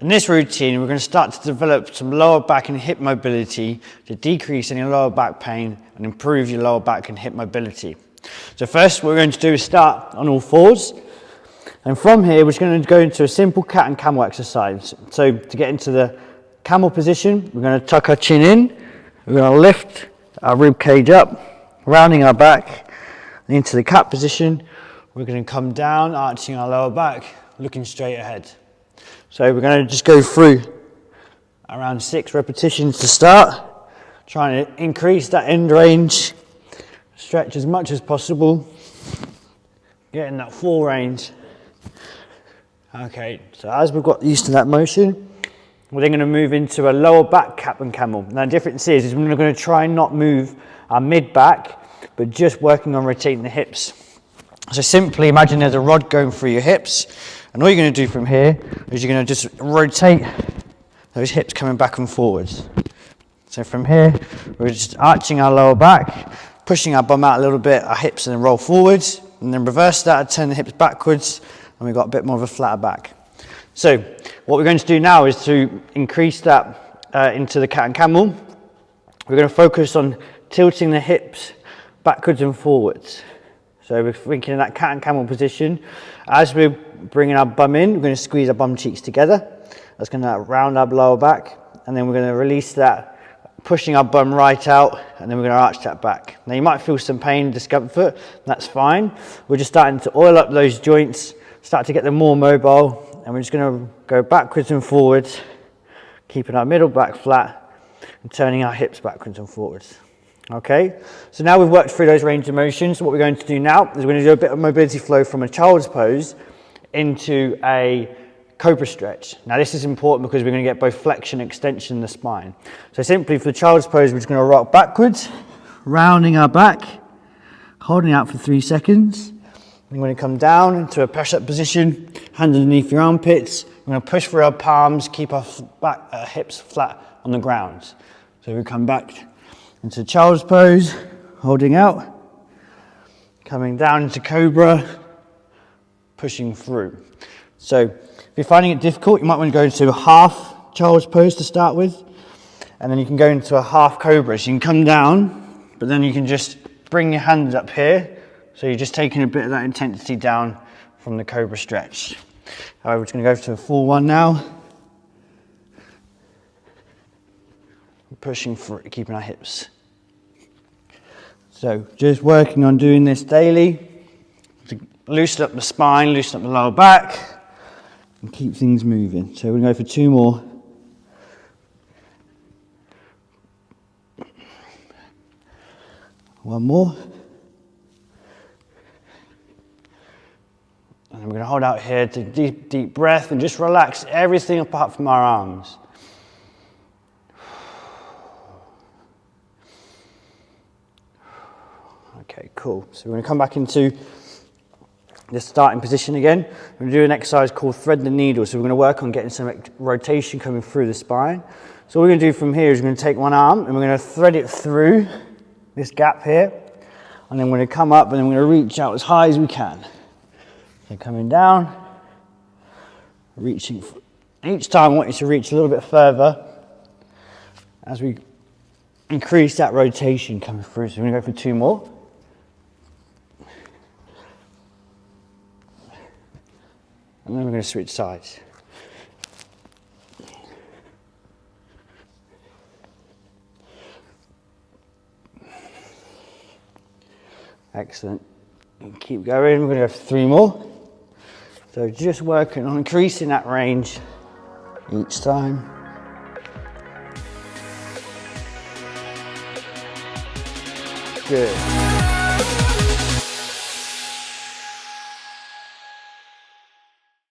In this routine, we're going to start to develop some lower back and hip mobility to decrease any lower back pain and improve your lower back and hip mobility. So first, what we're going to do is start on all fours. And from here, we're just going to go into a simple cat and camel exercise. So to get into the camel position, we're going to tuck our chin in. We're going to lift our rib cage up, rounding our back. And into the cat position, we're going to come down, arching our lower back, looking straight ahead. So we're going to just go through around 6 repetitions to start, trying to increase that end range, stretch as much as possible, getting that full range. Okay, so as we've got used to that motion, we're then going to move into a lower back cap and camel. Now the difference is we're going to try and not move our mid back, but just working on rotating the hips. So simply imagine there's a rod going through your hips, and all you're going to do from here is you're going to just rotate those hips coming back and forwards. So from here, we're just arching our lower back, pushing our bum out a little bit, our hips, and then roll forwards, and then reverse that, turn the hips backwards, and we've got a bit more of a flatter back. So what we're going to do now is to increase that into the cat and camel. We're going to focus on tilting the hips backwards and forwards. So we're thinking in that cat and camel position. As we're bringing our bum in, we're going to squeeze our bum cheeks together. That's going to round our lower back. And then we're going to release that, pushing our bum right out, and then we're going to arch that back. Now you might feel some pain, discomfort. That's fine. We're just starting to oil up those joints, start to get them more mobile. And we're just going to go backwards and forwards, keeping our middle back flat and turning our hips backwards and forwards. Okay, so now we've worked through those range of motions. What we're going to do now is we're going to do a bit of mobility flow from a child's pose into a Cobra stretch. Now this is important because we're going to get both flexion and extension in the spine. So simply for the child's pose, we're just going to rock backwards, rounding our back, holding out for 3 seconds. We're going to come down into a press-up position, hands underneath your armpits. We're going to push through our palms, keep our hips flat on the ground. So we come back into child's pose, holding out, coming down into Cobra, pushing through. So if you're finding it difficult, you might want to go into a half child's pose to start with, and then you can go into a half Cobra. So you can come down, but then you can just bring your hands up here. So you're just taking a bit of that intensity down from the Cobra stretch. Alright, we're just going to go to a full one now. Pushing through, keeping our hips. So just working on doing this daily to loosen up the spine, loosen up the lower back, and keep things moving. So we're going to go for 2 more. One more. And then we're going to hold out here to deep breath and just relax everything apart from our arms. Okay, cool. So we're going to come back into the starting position again. We're going to do an exercise called thread the needle. So we're going to work on getting some rotation coming through the spine. So what we're going to do from here is we're going to take one arm and we're going to thread it through this gap here. And then we're going to come up and then we're going to reach out as high as we can. So coming down, reaching. Each time I want you to reach a little bit further as we increase that rotation coming through. So we're going to go for 2 more. And then we're going to switch sides. Excellent. And keep going. We're going to go for 3 more. So just working on increasing that range each time. Good.